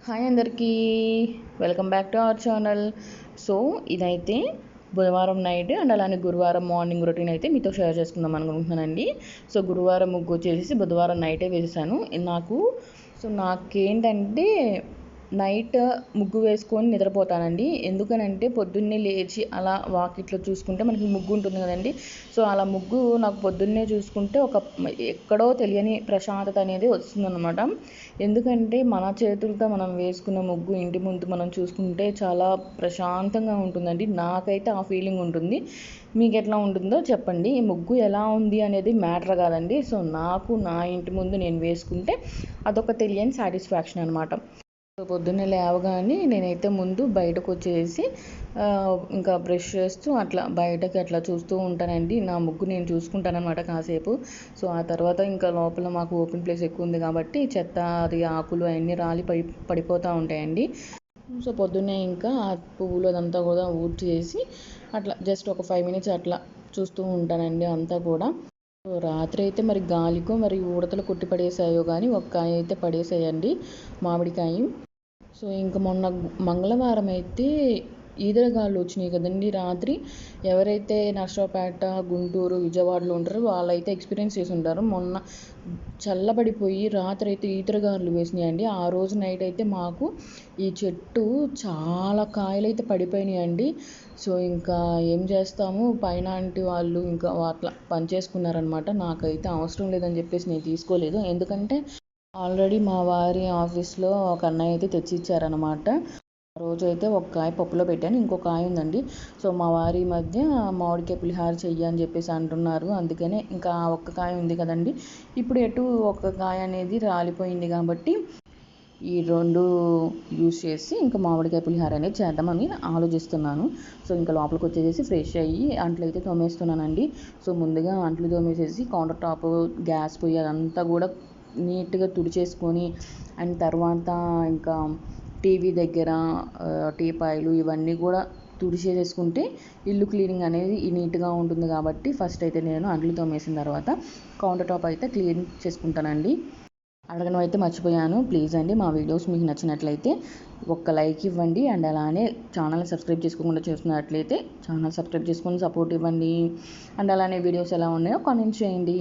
Hi అందరికీ, welcome back to our channel. So ఇదైతే బుధవారం నైట్ అండ్ అలానే గురువారం మార్నింగ్ రొటీన్ అయితే మీతో షేర్ చేసుకుందాం అనుకుంటున్నానండి. సో గురువారం ముగ్గు వచ్చేసి బుధవారం నైటే వేసేసాను. నాకేంటంటే నైట్ ముగ్గు వేసుకొని నిద్రపోతానండి. ఎందుకనంటే పొద్దున్నే లేచి అలా వాకిట్లో చూసుకుంటే మనకి ముగ్గు ఉంటుంది కదండి. సో అలా ముగ్గు నాకు పొద్దున్నే చూసుకుంటే ఒక ఎక్కడో తెలియని ప్రశాంతత అనేది వస్తుందన్నమాట. ఎందుకంటే మన చేతులతో మనం వేసుకున్న ముగ్గు ఇంటి ముందు మనం చూసుకుంటే చాలా ప్రశాంతంగా ఉంటుందండి. నాకైతే ఆ ఫీలింగ్ ఉంటుంది. మీకు ఎట్లా ఉంటుందో చెప్పండి. ఈ ముగ్గు ఎలా ఉంది అనేది మ్యాటర్ కాదండి. సో నాకు నా ఇంటి ముందు నేను వేసుకుంటే అదొక తెలియని సాటిస్ఫాక్షన్ అనమాట. పొద్దున్నే లేవగానే నేనైతే ముందు బయటకు వచ్చేసి ఇంకా బ్రష్ చేస్తూ అట్లా బయటకి అట్లా చూస్తూ ఉంటానండి. నా ముగ్గు నేను చూసుకుంటానమాట కాసేపు. సో ఆ తర్వాత ఇంకా లోపల మాకు ఓపెన్ ప్లేస్ ఎక్కువ ఉంది కాబట్టి చెత్త అది ఆకులు అవన్నీ రాలి పడిపోతూ ఉంటాయండి. సో పొద్దున్నే ఇంకా ఆ పువ్వులు అదంతా కూడా ఊడ్చేసి అట్లా జస్ట్ ఒక 5 మినిట్స్ అట్లా చూస్తూ ఉంటానండి అంతా కూడా. రాత్రి అయితే మరి గాలికో మరి ఉడతలు కొట్టి పడేసాయో కానీ ఒక కాయ అయితే పడేసాయండి, మామిడికాయ. సో ఇంకా మొన్న మంగళవారం అయితే ఈదరగాళ్ళు వచ్చినాయి కదండి రాత్రి. ఎవరైతే నర్సరావుపేట, గుంటూరు, విజయవాడలో ఉంటారో వాళ్ళైతే ఎక్స్పీరియన్స్ చేసి ఉంటారు. మొన్న చల్లబడిపోయి రాత్రి అయితే ఈతరగాళ్ళు వేసినాయండి. ఆ రోజు నైట్ అయితే మాకు ఈ చెట్టు చాలా కాయలు అయితే పడిపోయినాయండి. సో ఇంకా ఏం చేస్తాము, పైన ఆంటీ వాళ్ళు ఇంకా అట్లా పనిచేసుకున్నారనమాట. నాకైతే అవసరం లేదని చెప్పేసి నేను తీసుకోలేదు. ఎందుకంటే ఆల్రెడీ మా వారి ఆఫీస్లో ఒక అన్నయ్య అయితే తెచ్చి ఇచ్చారనమాట. ఆ రోజు అయితే ఒక కాయ పప్పులో పెట్టాను, ఇంకో కాయ ఉందండి. సో మా వారి మధ్య మామిడికాయ పులిహార చెయ్యి అని చెప్పేసి అంటున్నారు. అందుకనే ఇంకా ఒక్క కాయ ఉంది కదండి. ఇప్పుడు ఎటు ఒక్క కాయ అనేది రాలిపోయింది కాబట్టి ఈ 2 యూస్ చేసి ఇంకా మామిడికాయ పులిహార అనేది చేద్దామని ఆలోచిస్తున్నాను. సో ఇంకా లోపలికి వచ్చేసి ఫ్రెష్ అయ్యి అంట్లు అయితే తోమేస్తున్నానండి. సో ముందుగా అంట్లు తోమేసేసి కౌంటర్ టాప్, గ్యాస్ పొయ్యి అదంతా కూడా నీట్గా తుడిచేసుకొని అండ్ తర్వాత ఇంకా టీవీ దగ్గర టీపాయిలు ఇవన్నీ కూడా తుడిచేసేసుకుంటే ఇల్లు క్లీనింగ్ అనేది నీట్గా ఉంటుంది. కాబట్టి ఫస్ట్ అయితే నేను అంట్లు తోమేసిన తర్వాత కౌంటర్ టాప్ అయితే క్లీన్ చేసుకుంటానండి. అడగడం అయితే మర్చిపోయాను, ప్లీజ్ అండి మా వీడియోస్ మీకు నచ్చినట్లయితే ఒక్క లైక్ ఇవ్వండి. అండ్ అలానే ఛానల్ సబ్స్క్రైబ్ చేసుకోకుండా చూస్తున్నట్లయితే ఛానల్ సబ్స్క్రైబ్ చేసుకొని సపోర్ట్ ఇవ్వండి. అండ్ అలానే వీడియోస్ ఎలా ఉన్నాయో కామెంట్ చేయండి.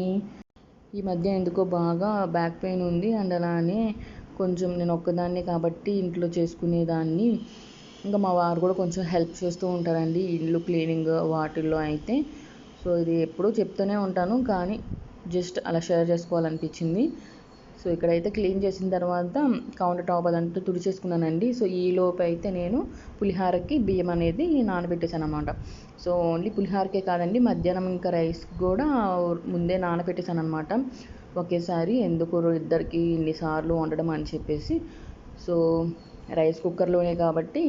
ఈ మధ్య ఎందుకో బాగా బ్యాక్ పెయిన్ ఉంది. అండ్ అలానే కొంచెం నేను ఒక్కదాన్నే కాబట్టి ఇంట్లో చేసుకునేదాన్ని. ఇంకా మా వారు కూడా కొంచెం హెల్ప్ చేస్తూ ఉంటారండి ఇల్లు క్లీనింగ్ వాటిల్లో అయితే. సో ఇది ఎప్పుడూ చెప్తూనే ఉంటాను కానీ జస్ట్ అలా షేర్ చేసుకోవాలనిపించింది. సో ఇక్కడైతే క్లీన్ చేసిన తర్వాత కౌంటర్ టాప్ అదంతా తుడిచేసుకున్నానండి. సో ఈలోపు అయితే నేను పులిహారకి బియ్యం అనేది నానబెట్టేసాను అనమాట. సో ఓన్లీ పులిహారకే కాదండి, మధ్యాహ్నం ఇంకా రైస్ కూడా ముందే నానబెట్టేసాను అనమాట. ఒకేసారి ఎందుకు ఇద్దరికి ఇన్నిసార్లు వండడం అని చెప్పేసి. సో రైస్ కుక్కర్లోనే కాబట్టి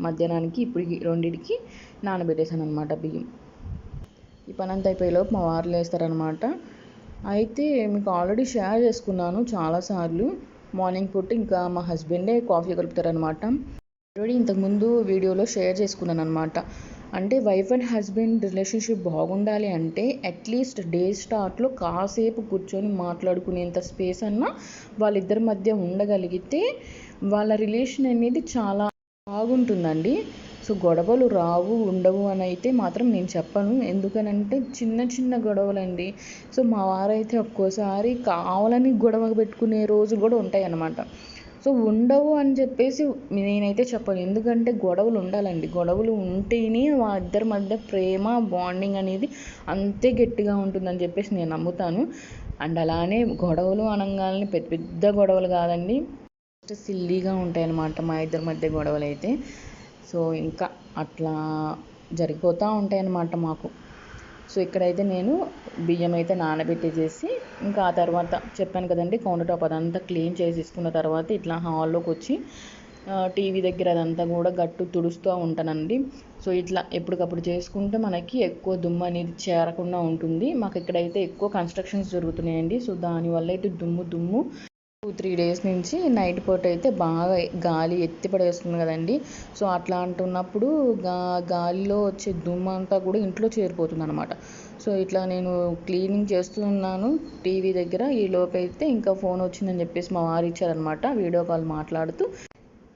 మధ్యాహ్నానికి ఇప్పుడు రెండింటికి నానబెట్టేసాను అనమాట బియ్యం. ఈ పని అంతా అయిపోయేలోపు మా వారు లేస్తారనమాట. అయితే మీకు ఆల్రెడీ షేర్ చేసుకున్నాను చాలాసార్లు. మార్నింగ్ పూట ఇంకా మా హస్బెండే కాఫీ కలుపుతారనమాట. ఆల్రెడీ ఇంతకుముందు వీడియోలో షేర్ చేసుకున్నాను అనమాట. అంటే వైఫ్ అండ్ హస్బెండ్ రిలేషన్షిప్ బాగుండాలి అంటే అట్లీస్ట్ డే స్టార్ట్లో కాసేపు కూర్చొని మాట్లాడుకునేంత స్పేస్ అన్నా వాళ్ళిద్దరి మధ్య ఉండగలిగితే వాళ్ళ రిలేషన్ అనేది చాలా బాగుంటుందండి. సో గొడవలు రావు ఉండవు అని అయితే మాత్రం నేను చెప్పను. ఎందుకనంటే చిన్న చిన్న గొడవలండి. సో మా వారైతే ఒక్కోసారి కావాలని గొడవ పెట్టుకునే రోజులు కూడా ఉంటాయి అన్నమాట. సో ఉండవు అని చెప్పేసి నేనైతే చెప్పను. ఎందుకంటే గొడవలు ఉండాలండి. గొడవలు ఉంటేనే ఇద్దరి మధ్య ప్రేమ బాండింగ్ అనేది అంతే గట్టిగా ఉంటుందని చెప్పేసి నేను నమ్ముతాను. అండ్ అలానే గొడవలు అనగానే పెద్ద పెద్ద గొడవలు కాదండి, సిల్లీగా ఉంటాయి అన్నమాట మా ఇద్దరి మధ్య గొడవలు అయితే. సో ఇంకా అట్లా జరిగిపోతూ ఉంటాయి అన్నమాట మాకు. సో ఇక్కడైతే నేను బియ్యం అయితే నానబెట్టేసేసి ఇంకా ఆ తర్వాత చెప్పాను కదండి కౌంటర్ టాప్ అదంతా క్లీన్ చేసేసుకున్న తర్వాత ఇట్లా హాల్లోకి వచ్చి టీవీ దగ్గర అదంతా కూడా గట్టు తుడుస్తూ ఉంటానండి. సో ఇట్లా ఎప్పటికప్పుడు చేసుకుంటే మనకి ఎక్కువ దుమ్ము అనేది చేరకుండా ఉంటుంది. మాకు ఇక్కడైతే ఎక్కువ కన్స్ట్రక్షన్స్ జరుగుతున్నాయండి. సో దానివల్ల అయితే దుమ్ము 2-3 డేస్ నుంచి నైట్ పూట అయితే బాగా గాలి ఎత్తి పడేస్తుంది కదండి. సో అట్లా అంటున్నప్పుడు గాలిలో వచ్చే దుమ్ము అంతా కూడా ఇంట్లో చేరిపోతుంది అనమాట. సో ఇట్లా నేను క్లీనింగ్ చేస్తూ ఉన్నాను టీవీ దగ్గర. ఈ లోపైతే ఇంకా ఫోన్ వచ్చిందని చెప్పేసి మా వారు ఇచ్చారనమాట వీడియో కాల్ మాట్లాడుతూ.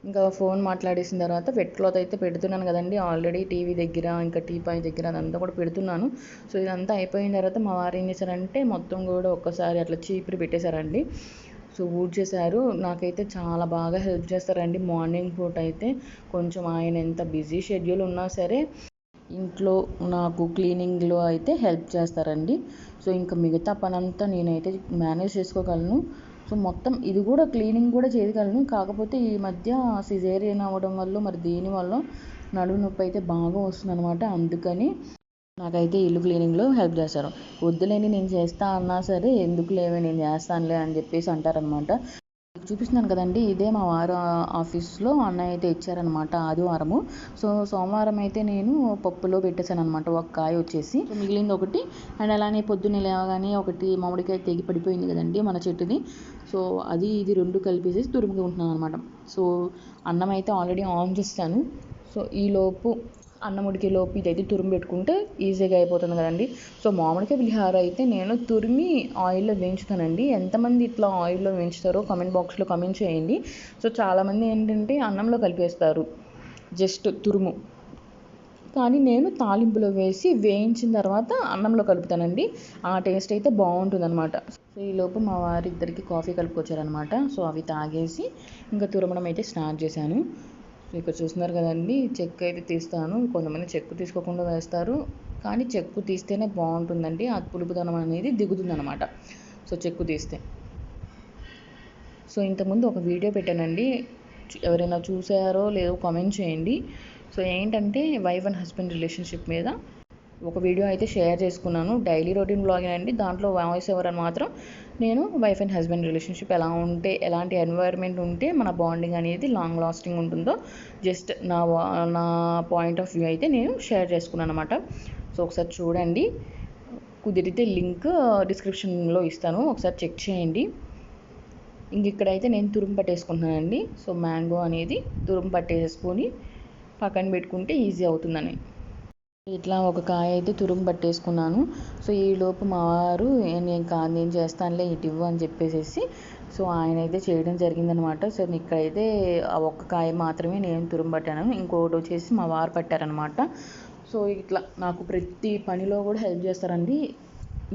ఇంకా ఫోన్ మాట్లాడేసిన తర్వాత వెట్ క్లాత్ అయితే పెడుతున్నాను కదండి. ఆల్రెడీ టీవీ దగ్గర ఇంకా టీపాయ్ దగ్గర అదంతా కూడా పెడుతున్నాను. సో ఇదంతా అయిపోయిన తర్వాత మా వారు ఏం చేశారంటే మొత్తం కూడా ఒక్కసారి అట్లా చీపురు పెట్టేశారండి. సో ఊడ్చేశారు. నాకైతే చాలా బాగా హెల్ప్ చేస్తారండి మార్నింగ్ పూట అయితే. కొంచెం ఆయన ఎంత బిజీ షెడ్యూల్ ఉన్నా సరే ఇంట్లో నాకు క్లీనింగ్లో అయితే హెల్ప్ చేస్తారండి. సో ఇంకా మిగతా పనంతా నేనైతే మేనేజ్ చేసుకోగలను. సో మొత్తం ఇది కూడా క్లీనింగ్ కూడా చేయగలను. కాకపోతే ఈ మధ్య సిజేరియన్ అవ్వడం వల్ల మరి దేనివల్ల నడుము నొప్పి అయితే బాగా వస్తుందన్నమాట. అందుకని నాకైతే ఇల్లు క్లీనింగ్లో హెల్ప్ చేస్తారు. వద్దులేని నేను చేస్తా అన్నా సరే ఎందుకు లేవే నేను చేస్తానులే అని చెప్పేసి అంటారనమాట. చూపిస్తున్నాను కదండి, ఇదే మా వారు ఆఫీస్లో అన్నయ్య అయితే ఇచ్చారనమాట ఆదివారము. సో సోమవారం అయితే నేను పప్పులో పెట్టేశాను అనమాట ఒక కాయ వచ్చేసి. సో మిగిలింది ఒకటి. అండ్ అలానే పొద్దున్నే లేవగానే ఒకటి మామిడికాయ తెగి పడిపోయింది కదండి మన చెట్టుది. సో అది ఇది రెండు కలిపేసేసి తురుముకుంటున్నాను అనమాట. సో అన్నం అయితే ఆల్రెడీ ఆన్ చేస్తాను. సో ఈలోపు అన్నం ఉడికేలోపు ఇదైతే తురుము పెట్టుకుంటే ఈజీగా అయిపోతుంది కదండి. సో మామిడికాయ పులిహోర అయితే నేను తురిమి ఆయిల్లో వేయించుతానండి. ఎంతమంది ఇట్లా ఆయిల్లో వేయించుతారో కామెంట్ బాక్స్లో కామెంట్ చేయండి. సో చాలామంది ఏంటంటే అన్నంలో కలిపేస్తారు జస్ట్ తురుము, కానీ నేను తాలింపులో వేసి వేయించిన తర్వాత అన్నంలో కలుపుతానండి. ఆ టేస్ట్ అయితే బాగుంటుందన్నమాట. సో ఈలోపు మా వారిద్దరికి కాఫీ కలుపుకొచ్చారనమాట. సో అవి తాగేసి ఇంకా తురమడం అయితే స్టార్ట్ చేశాను. సో ఇక్కడ చూస్తున్నారు కదండి, చెక్కు అయితే తీస్తాను. కొంతమంది చెక్కు తీసుకోకుండా వేస్తారు, కానీ చెక్కు తీస్తేనే బాగుంటుందండి. ఆ పులుపుదనం అనేది దిగుతుందనమాట సో చెక్కు తీస్తే. సో ఇంతకుముందు ఒక వీడియో పెట్టానండి, ఎవరైనా చూసారో లేదో కామెంట్ చేయండి. సో ఏంటంటే వైఫ్ అండ్ హస్బెండ్ రిలేషన్షిప్ మీద ఒక వీడియో అయితే షేర్ చేసుకున్నాను. డైలీ రొటీన్ బ్లాగింగ్ అండి. దాంట్లో వాయిస్ ఓవర్ అని మాత్రం నేను వైఫ్ అండ్ హస్బెండ్ రిలేషన్షిప్ ఎలా ఉంటే, ఎలాంటి ఎన్వైర్న్మెంట్ ఉంటే మన బాండింగ్ అనేది లాంగ్ లాస్టింగ్ ఉంటుందో జస్ట్ నా పాయింట్ ఆఫ్ వ్యూ అయితే నేను షేర్ చేసుకున్నాను అనమాట. సో ఒకసారి చూడండి, కుదిరితే లింక్ డిస్క్రిప్షన్లో ఇస్తాను, ఒకసారి చెక్ చేయండి. ఇంక ఇక్కడైతే నేను తురుము పట్టేసుకుంటున్నానండి. సో మ్యాంగో అనేది తురుము పట్టేసుకొని పక్కన పెట్టుకుంటే ఈజీ అవుతుందని ఇట్లా ఒక కాయ అయితే తురుము పట్టేసుకున్నాను. సో ఈలోపు మా వారు నేను చేస్తానులే ఇటు ఇవ్వు అని చెప్పేసి సో ఆయన అయితే చేయడం జరిగిందనమాట. సో ఇక్కడైతే ఆ ఒక్క కాయ మాత్రమే నేను తురుము పట్టాను, ఇంకొకటి వచ్చేసి మా వారు పట్టారనమాట. సో ఇట్లా నాకు ప్రతి పనిలో కూడా హెల్ప్ చేస్తారండి.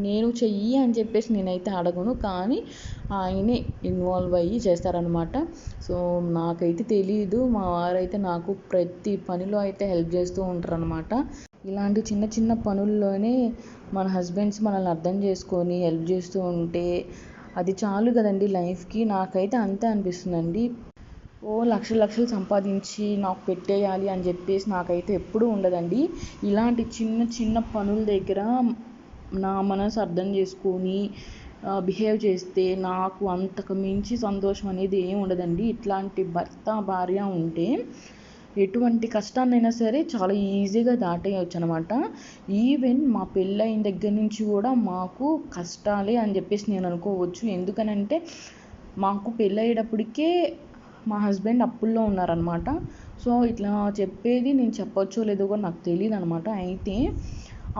నేను చెయ్యి అని చెప్పేసి నేనైతే అడగను, కానీ ఆయనే ఇన్వాల్వ్ అయ్యి చేస్తారనమాట. సో నాకైతే తెలీదు, మా వారైతే నాకు ప్రతి పనిలో అయితే హెల్ప్ చేస్తూ ఉంటారనమాట. ఇలాంటి చిన్న చిన్న పనుల్లోనే మన హస్బెండ్స్ మనల్ని అర్థం చేసుకొని హెల్ప్ చేస్తూ ఉంటే అది చాలు కదండి లైఫ్కి. నాకైతే అంతే అనిపిస్తుందండి. లక్షలు లక్షలు సంపాదించి నాకు పెట్టేయాలి అని చెప్పేసి నాకైతే ఎప్పుడూ ఉండదండి. ఇలాంటి చిన్న చిన్న పనుల దగ్గర నా మనసు అర్థం చేసుకొని బిహేవ్ చేస్తే నాకు అంతకు మించి సంతోషం అనేది ఏమి ఉండదండి. ఇట్లాంటి భర్త భార్య ఉంటే ఎటువంటి కష్టాన్నైనా సరే చాలా ఈజీగా దాటేయచ్చు అనమాట. ఈవెన్ మా పెళ్ళైన దగ్గర నుంచి కూడా మాకు కష్టాలే అని చెప్పేసి నేను అనుకోవచ్చు. ఎందుకనంటే మాకు పెళ్ళయ్యేటప్పటికే మా హస్బెండ్ అప్పుల్లో ఉన్నారనమాట. సో ఇట్లా చెప్పేది నేను చెప్పొచ్చో లేదో కూడా నాకు తెలియదు అనమాట. అయితే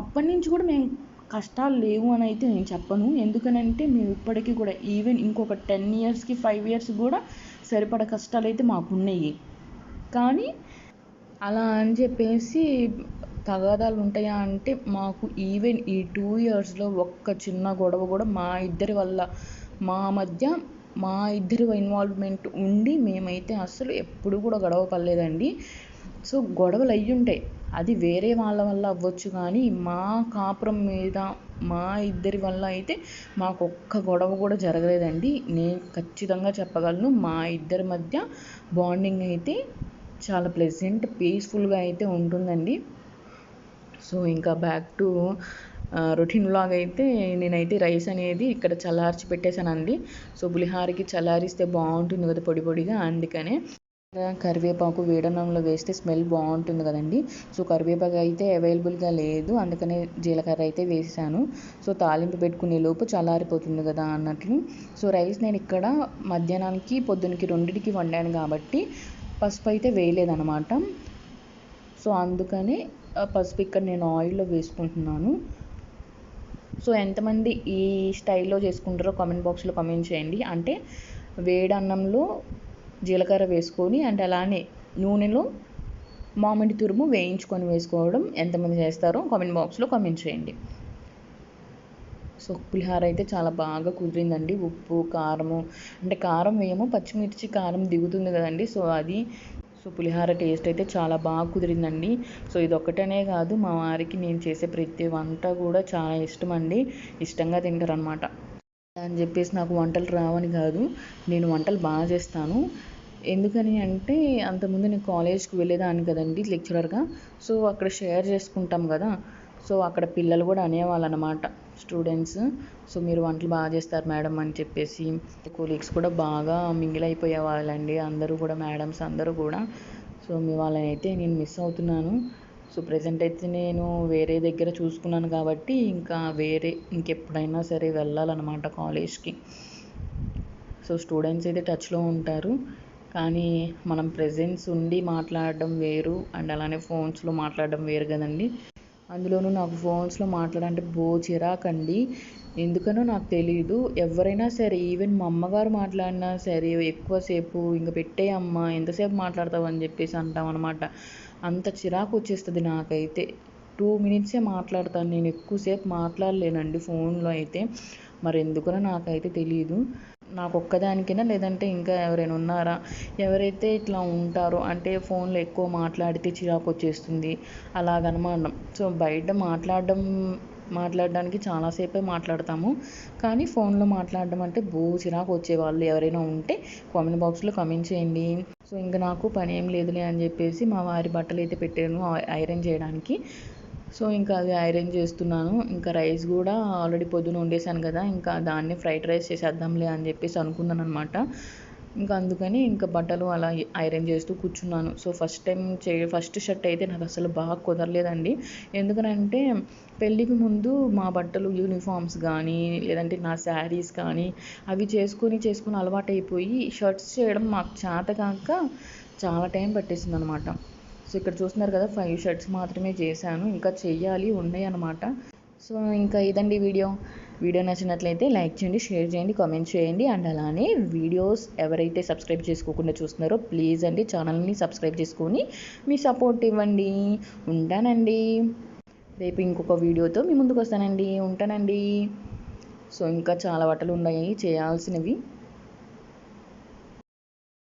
అప్పటి నుంచి కూడా మేము కష్టాలు లేవు అని అయితే నేను చెప్పను. ఎందుకనంటే మేము ఇప్పటికీ కూడా ఈవెన్ ఇంకొక 10 ఇయర్స్కి 5 ఇయర్స్ కూడా సరిపడ కష్టాలు అయితే మాకు ఉన్నాయి. కానీ అలా అని చెప్పేసి తగాదాలు ఉంటాయా అంటే మాకు ఈవెన్ ఈ 2 ఇయర్స్లో ఒక్క చిన్న గొడవ కూడా మా ఇద్దరి వల్ల మా మధ్య మా ఇద్దరి ఇన్వాల్వ్మెంట్ ఉండి మేమైతే అసలు ఎప్పుడు కూడా గొడవ పడలేదండి. సో గొడవలు అయ్యి ఉంటాయి, అది వేరే వాళ్ళ వల్ల అవ్వచ్చు, కానీ మా కాపురం మీద మా ఇద్దరి వల్ల అయితే మాకు ఒక్క గొడవ కూడా జరగలేదండి. నేను ఖచ్చితంగా చెప్పగలను, మా ఇద్దరి మధ్య బాండింగ్ అయితే చాలా ప్లెజెంట్ పీస్ఫుల్గా అయితే ఉంటుందండి. సో ఇంకా బ్యాక్ టు రొటీన్ వ్లాగ్ అయితే నేనైతే రైస్ అనేది ఇక్కడ చల్లార్చి పెట్టేశానండి. సో పులిహోరకి చల్లారిస్తే బాగుంటుంది కదా పొడి పొడిగా, అందుకనే కరివేపాకు వేడన్నంలో వేస్తే స్మెల్ బాగుంటుంది కదండి. సో కరివేపాకు అయితే అవైలబుల్గా లేదు, అందుకనే జీలకర్ర అయితే వేసాను. సో తాలింపు పెట్టుకునే లోపు చల్లారిపోతుంది కదా అన్నట్లు. సో రైస్ నేను ఇక్కడ మధ్యాహ్నానికి పొద్దునకి రెండింటికి వండాను కాబట్టి పసుపు అయితే వేయలేదన్నమాట. సో అందుకని పసుపు ఇక్కడ నేను ఆయిల్లో వేసుకుంటున్నాను. సో ఎంతమంది ఈ స్టైల్లో చేసుకుంటారో కామెంట్ బాక్స్లో కామెంట్ చేయండి. అంటే వేడి అన్నంలో జీలకర్ర వేసుకొని అండ్ అలానే నూనెలో మామిడి తురుము వేయించుకొని వేసుకోవడం ఎంతమంది చేస్తారో కామెంట్ బాక్స్లో కామెంట్ చేయండి. సో పులిహోర అయితే చాలా బాగా కుదిరిందండి. ఉప్పు కారము అంటే కారం వేయము, పచ్చిమిర్చి కారం దిగుతుంది కదండి. సో పులిహోర టేస్ట్ అయితే చాలా బాగా కుదిరిందండి. సో ఇదొక్కటనే కాదు, మా వారికి నేను చేసే ప్రతి వంట కూడా చాలా ఇష్టం అండి, ఇష్టంగా తింటారనమాట. అని చెప్పేసి నాకు వంటలు రావని కాదు, నేను వంటలు బాగా చేస్తాను. ఎందుకని అంటే అంతకుముందు నేను కాలేజ్కి వెళ్ళేదాన్ని కదండి లెక్చరర్గా. సో అక్కడ షేర్ చేసుకుంటాం కదా. సో అక్కడ పిల్లలు కూడా అనేవాళ్ళు అనమాట, స్టూడెంట్స్. సో మీరు వంటలు బాగా చేస్తారు మేడం అని చెప్పేసి. కొలీగ్స్ కూడా బాగా మింగిల్ అయిపోయే వాళ్ళండి, అందరూ కూడా మేడమ్స్ అందరూ కూడా. సో మీ వాళ్ళని అయితే నేను మిస్ అవుతున్నాను. సో ప్రజెంట్ అయితే నేను వేరే దగ్గర చూసుకున్నాను కాబట్టి ఇంకా ఇంకెప్పుడైనా సరే వెళ్ళాలన్నమాట కాలేజ్కి. సో స్టూడెంట్స్ అయితే టచ్లో ఉంటారు, కానీ మనం ప్రెజెన్స్ ఉండి మాట్లాడడం వేరు అండ్ అలానే ఫోన్స్లో మాట్లాడడం వేరు కదండి. అందులోనూ నాకు ఫోన్స్లో మాట్లాడంటే చిరాకండి, ఎందుకనో నాకు తెలియదు. ఎవరైనా సరే ఈవెన్ మా అమ్మగారు మాట్లాడినా సరే ఎక్కువసేపు ఇంక పెట్టే అమ్మ ఎంతసేపు మాట్లాడతావు అని చెప్పేసి అంటామన్నమాట. అంత చిరాకు వచ్చేస్తుంది నాకైతే. 2 మినిట్సే మాట్లాడతాను నేను, ఎక్కువసేపు మాట్లాడలేనండి ఫోన్లో అయితే. మరి ఎందుకనో నాకైతే తెలియదు. నాకు ఒక్కదానికైనా లేదంటే ఇంకా ఎవరైనా ఉన్నారా ఎవరైతే ఇట్లా ఉంటారో, అంటే ఫోన్లో ఎక్కువ మాట్లాడితే చిరాకు వచ్చేస్తుంది అలాగనమాట. సో బయట మాట్లాడడానికి చాలాసేపే మాట్లాడతాము, కానీ ఫోన్లో మాట్లాడడం అంటే చిరాకు వచ్చేవాళ్ళు ఎవరైనా ఉంటే కామెంట్ బాక్స్లో కామెంట్ చేయండి. సో ఇంకా నాకు పని ఏం లేదులే అని చెప్పేసి మా వారి బట్టలు అయితే పెట్టాను ఐరన్ చేయడానికి. సో ఇంకా అది ఐరన్ చేస్తున్నాను. ఇంకా రైస్ కూడా ఆల్రెడీ పొద్దున వండేసాను కదా, ఇంకా దాన్ని ఫ్రైడ్ రైస్ చేసేద్దాంలే అని చెప్పేసి అనుకున్నాను అనమాట. ఇంకా అందుకని ఇంకా బట్టలు అలా ఐరన్ చేస్తూ కూర్చున్నాను. సో ఫస్ట్ షర్ట్ అయితే నాకు అసలు బాగా కుదరలేదండి. ఎందుకనంటే పెళ్ళికి ముందు మా బట్టలు యూనిఫామ్స్ కానీ లేదంటే నా శారీస్ కానీ అవి చేసుకొని అలవాటు అయిపోయి షర్ట్స్ చేయడం మాకు చేత కాక చాలా టైం పట్టేసింది అనమాట. సో ఇక్కడ చూస్తున్నారు కదా 5 షర్ట్స్ మాత్రమే చేశాను, ఇంకా చెయ్యాలి ఉన్నాయి అన్నమాట. సో ఇంకా ఇదండి వీడియో నచ్చినట్లయితే లైక్ చేయండి, షేర్ చేయండి, కామెంట్ చేయండి. అండ్ అలానే వీడియోస్ ఎవరైతే సబ్స్క్రైబ్ చేసుకోకుండా చూస్తున్నారో ప్లీజ్ అండి ఛానల్ని సబ్స్క్రైబ్ చేసుకొని మీ సపోర్ట్ ఇవ్వండి. ఉంటానండి, రేపు ఇంకొక వీడియోతో మీ ముందుకు వస్తానండి. ఉంటానండి. సో ఇంకా చాలా బట్టలు ఉన్నాయి చేయాల్సినవి.